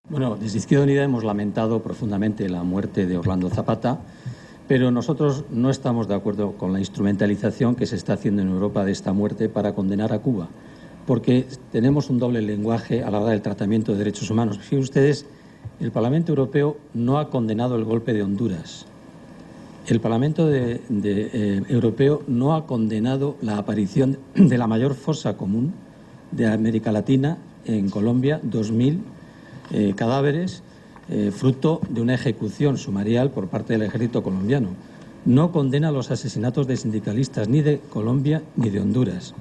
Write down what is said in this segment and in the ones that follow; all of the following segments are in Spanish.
Bueno, desde Izquierda Unida hemos lamentado profundamente la muerte de Orlando Zapata, pero nosotros no estamos de acuerdo con la instrumentalización que se está haciendo en Europa de esta muerte para condenar a Cuba, porque tenemos un doble lenguaje a la hora del tratamiento de derechos humanos. Fíjense ustedes, el Parlamento Europeo no ha condenado el golpe de Honduras. El Parlamento Europeo no ha condenado la aparición de la mayor fosa común de América Latina en Colombia, 2.000 cadáveres, fruto de una ejecución sumarial por parte del ejército colombiano. No condena los asesinatos de sindicalistas ni de Colombia ni de Honduras.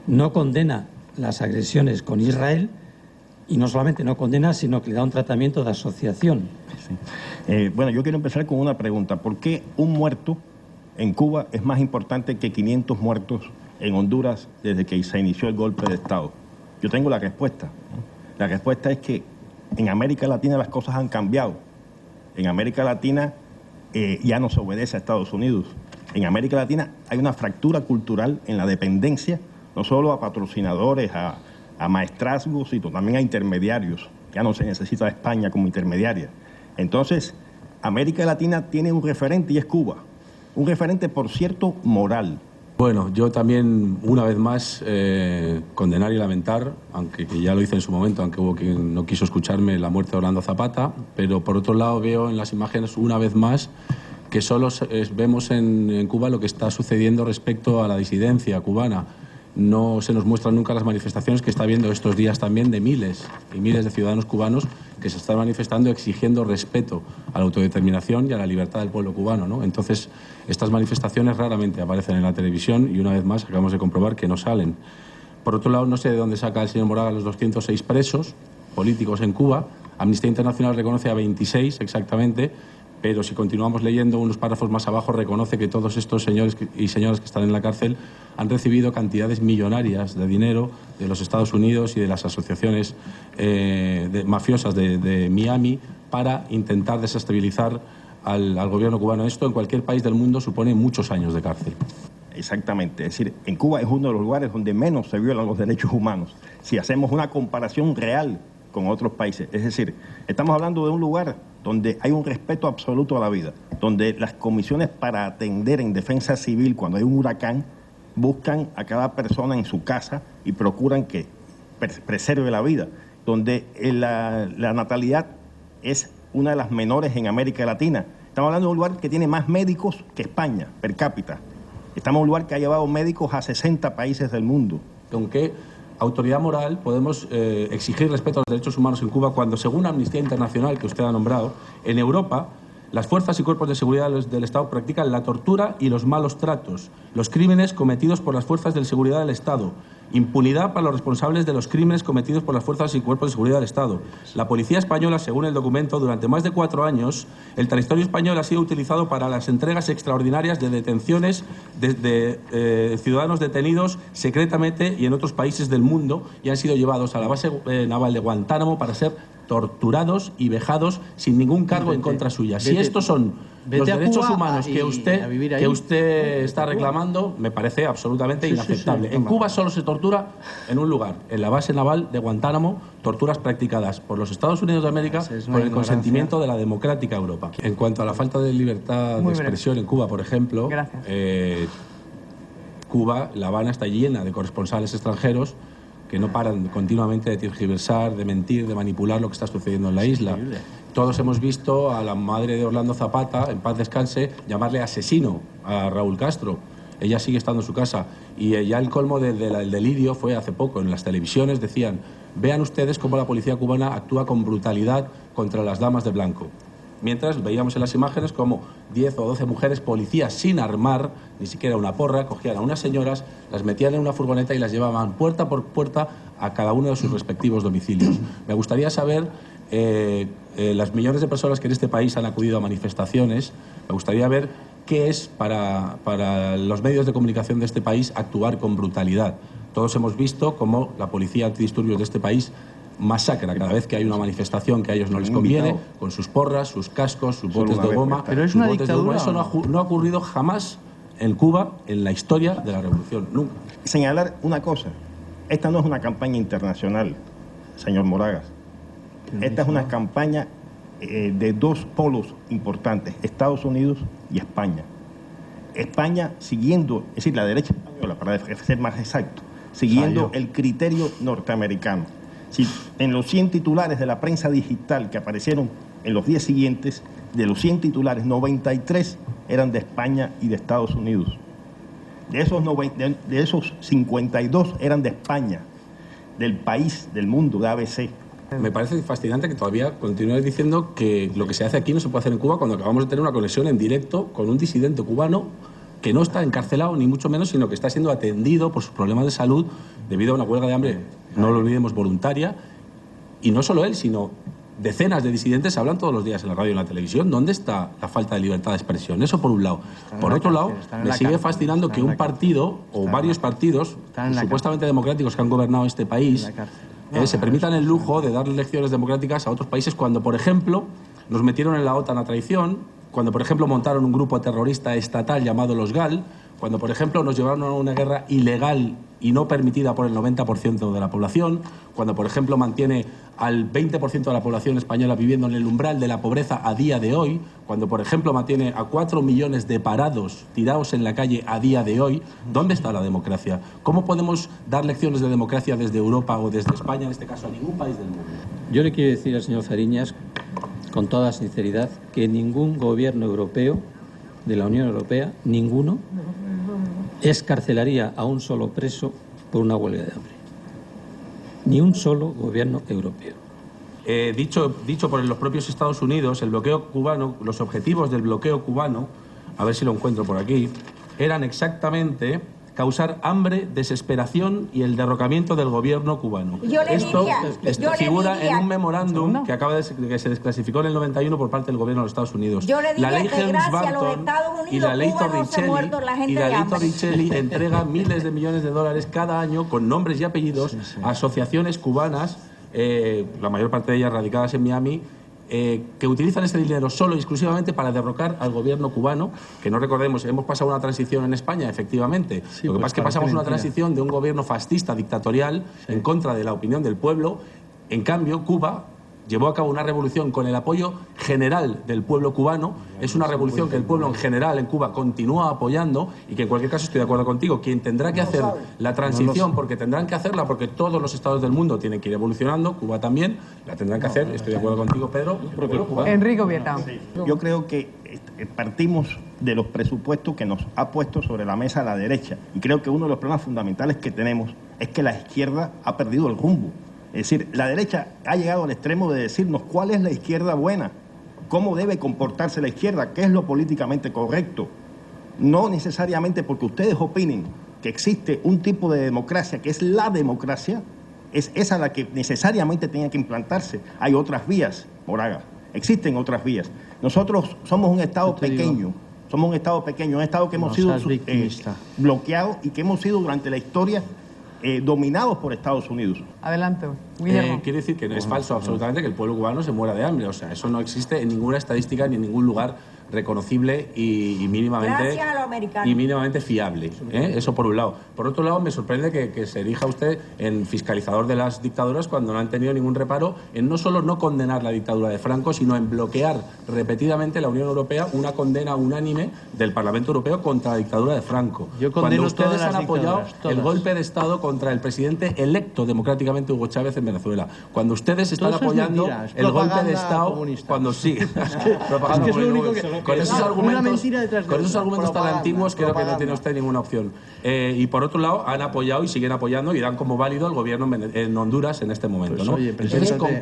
No condena las agresiones con Israel y no solamente no condena, sino que le da un tratamiento de asociación. Sí. Bueno, yo quiero empezar con una pregunta. ¿Por qué un muerto en Cuba es más importante que 500 muertos en Honduras desde que se inició el golpe de Estado? Yo tengo la respuesta. La respuesta es que en América Latina las cosas han cambiado. En América Latina ya no se obedece a Estados Unidos. En América Latina hay una fractura cultural en la dependencia, no solo a patrocinadores, a maestrazgos, sino también a intermediarios. Ya no se necesita a España como intermediaria. Entonces, América Latina tiene un referente y es Cuba. Un referente, por cierto, moral. Bueno, yo también, una vez más, condenar y lamentar, aunque que ya lo hice en su momento, aunque hubo quien no quiso escucharme, la muerte de Orlando Zapata, pero por otro lado veo en las imágenes, una vez más, que solo vemos en Cuba lo que está sucediendo respecto a la disidencia cubana. No se nos muestran nunca las manifestaciones que está habiendo estos días también de miles y miles de ciudadanos cubanos que se están manifestando exigiendo respeto a la autodeterminación y a la libertad del pueblo cubano, ¿no? Entonces, estas manifestaciones raramente aparecen en la televisión y una vez más acabamos de comprobar que no salen. Por otro lado, no sé de dónde saca el señor Moragas los 206 presos políticos en Cuba. Amnistía Internacional reconoce a 26 exactamente, pero si continuamos leyendo unos párrafos más abajo, reconoce que todos estos señores y señoras que están en la cárcel han recibido cantidades millonarias de dinero de los Estados Unidos y de las asociaciones mafiosas de Miami para intentar desestabilizar al gobierno cubano. Esto en cualquier país del mundo supone muchos años de cárcel. Exactamente, es decir, en Cuba es uno de los lugares donde menos se violan los derechos humanos. Si hacemos una comparación real con otros países, es decir, estamos hablando de un lugar donde hay un respeto absoluto a la vida, donde las comisiones para atender en defensa civil cuando hay un huracán buscan a cada persona en su casa y procuran que preserve la vida, donde la natalidad es una de las menores en América Latina. Estamos hablando de un lugar que tiene más médicos que España, per cápita. Estamos en un lugar que ha llevado médicos a 60 países del mundo. ¿Con qué autoridad moral podemos exigir respeto a los derechos humanos en Cuba cuando, según Amnistía Internacional, que usted ha nombrado, en Europa las fuerzas y cuerpos de seguridad del Estado practican la tortura y los malos tratos, los crímenes cometidos por las fuerzas de seguridad del Estado, impunidad para los responsables de los crímenes cometidos por las fuerzas y cuerpos de seguridad del Estado? La policía española, según el documento, durante más de 4 años, el territorio español ha sido utilizado para las entregas extraordinarias de detenciones de ciudadanos detenidos secretamente y en otros países del mundo y han sido llevados a la base naval de Guantánamo para ser torturados y vejados sin ningún cargo en contra suya. Si estos son los derechos humanos que usted está reclamando, me parece absolutamente inaceptable. En Cuba solo se tortura en un lugar, en la base naval de Guantánamo, torturas practicadas por los Estados Unidos de América con el consentimiento de la democrática Europa. En cuanto a la falta de libertad de expresión en Cuba, por ejemplo, Cuba, La Habana está llena de corresponsales extranjeros que no paran continuamente de tergiversar, de mentir, de manipular lo que está sucediendo en la isla. Todos hemos visto a la madre de Orlando Zapata, en paz descanse, llamarle asesino a Raúl Castro. Ella sigue estando en su casa. Y ya el colmo del delirio fue hace poco. En las televisiones decían, vean ustedes cómo la policía cubana actúa con brutalidad contra las damas de blanco. Mientras veíamos en las imágenes como 10 o 12 mujeres policías sin armar, ni siquiera una porra, cogían a unas señoras, las metían en una furgoneta y las llevaban puerta por puerta a cada uno de sus respectivos domicilios. Me gustaría saber, las millones de personas que en este país han acudido a manifestaciones, me gustaría ver qué es para los medios de comunicación de este país actuar con brutalidad. Todos hemos visto cómo la policía antidisturbios de este país masacra cada vez que hay una manifestación que a ellos no les conviene, con sus porras, sus cascos, sus botes de goma. Pero es una dictadura. Eso no ha ocurrido jamás en Cuba en la historia de la revolución, nunca. Señalar una cosa, esta no es una campaña internacional, señor Moragas. esta es una campaña de dos polos importantes, Estados Unidos y España. España siguiendo, es decir, la derecha española, para ser más exacto, siguiendo el criterio norteamericano. Si en los 100 titulares de la prensa digital que aparecieron en los días siguientes, de los 100 titulares, 93 eran de España y de Estados Unidos. De esos 52 eran de España, del país, del mundo, de ABC. Me parece fascinante que todavía continúes diciendo que lo que se hace aquí no se puede hacer en Cuba cuando acabamos de tener una conexión en directo con un disidente cubano que no está encarcelado, ni mucho menos, sino que está siendo atendido por sus problemas de salud debido a una huelga de hambre, no lo olvidemos, voluntaria. Y no solo él, sino decenas de disidentes hablan todos los días en la radio y en la televisión. ¿Dónde está la falta de libertad de expresión? Eso por un lado. Por otro lado, me sigue fascinando que un partido o varios partidos supuestamente democráticos que han gobernado este país se permitan el lujo de darle lecciones democráticas a otros países cuando, por ejemplo, nos metieron en la OTAN a traición, cuando, por ejemplo, montaron un grupo terrorista estatal llamado los GAL, cuando, por ejemplo, nos llevaron a una guerra ilegal y no permitida por el 90% de la población, cuando, por ejemplo, mantiene al 20% de la población española viviendo en el umbral de la pobreza a día de hoy, cuando, por ejemplo, mantiene a 4 millones de parados tirados en la calle a día de hoy. ¿Dónde está la democracia? ¿Cómo podemos dar lecciones de democracia desde Europa o desde España, en este caso, a ningún país del mundo? Yo le quiero decir al señor Fariñas, con toda sinceridad, que ningún gobierno europeo, de la Unión Europea, ninguno, excarcelaría a un solo preso por una huelga de hambre. Ni un solo gobierno europeo. Dicho por los propios Estados Unidos, el bloqueo cubano, los objetivos del bloqueo cubano, a ver si lo encuentro por aquí, eran exactamente causar hambre, desesperación y el derrocamiento del gobierno cubano. Esto figura en un memorándum que se desclasificó en el 91 por parte del gobierno de los Estados Unidos. La ley Helms-Burton y la ley Torricelli entrega miles de millones de dólares cada año con nombres y apellidos a asociaciones cubanas, la mayor parte de ellas radicadas en Miami, que utilizan ese dinero solo y exclusivamente para derrocar al gobierno cubano, que no recordemos, hemos pasado una transición en España, efectivamente. Sí, lo que pasa es que pasamos una transición de un gobierno fascista, dictatorial, en contra de la opinión del pueblo. En cambio, Cuba llevó a cabo una revolución con el apoyo general del pueblo cubano. Es una revolución que el pueblo en general en Cuba continúa apoyando y que en cualquier caso estoy de acuerdo contigo. Quien tendrá que hacer la transición, porque tendrán que hacerla, porque todos los estados del mundo tienen que ir evolucionando, Cuba también, la tendrán que hacer, estoy de acuerdo contigo, Pedro. Enrique Vieta. Yo creo que partimos de los presupuestos que nos ha puesto sobre la mesa la derecha. Y creo que uno de los problemas fundamentales que tenemos es que la izquierda ha perdido el rumbo. Es decir, la derecha ha llegado al extremo de decirnos cuál es la izquierda buena, cómo debe comportarse la izquierda, qué es lo políticamente correcto. No necesariamente porque ustedes opinen que existe un tipo de democracia que es la democracia, es esa la que necesariamente tenga que implantarse. Hay otras vías, Moraga, existen otras vías. Nosotros somos un Estado pequeño, un Estado que hemos sido bloqueados y que hemos sido durante la historia dominados por Estados Unidos. Adelante, Guillermo. Quiere decir que no es falso absolutamente que el pueblo cubano se muera de hambre. O sea, eso no existe en ninguna estadística ni en ningún lugar reconocible y mínimamente fiable. Eso por un lado. Por otro lado, me sorprende que se erija usted en fiscalizador de las dictaduras cuando no han tenido ningún reparo en no solo no condenar la dictadura de Franco, sino en bloquear repetidamente la Unión Europea una condena unánime del Parlamento Europeo contra la dictadura de Franco. Cuando ustedes han apoyado el golpe de Estado contra el presidente electo democráticamente Hugo Chávez en Venezuela. Cuando ustedes están apoyando el golpe de Estado comunista. Cuando sí. Con esos argumentos tan antiguos creo que no tiene usted ninguna opción. Y por otro lado, han apoyado y siguen apoyando y dan como válido al gobierno en Honduras en este momento. ¿No? Entonces, ¿con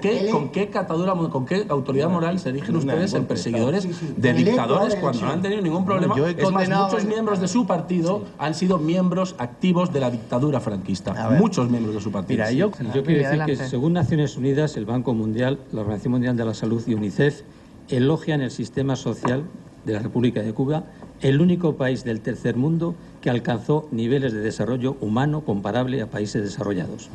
qué autoridad moral se erigen ustedes en perseguidores de dictadores cuando no han tenido ningún problema? Es más, muchos miembros de su partido han sido miembros activos de la dictadura franquista. Muchos miembros de su partido. Mira, yo quiero decir que según Naciones Unidas, el Banco Mundial, la Organización Mundial de la Salud y UNICEF elogian el sistema social de la República de Cuba, el único país del tercer mundo que alcanzó niveles de desarrollo humano comparable a países desarrollados.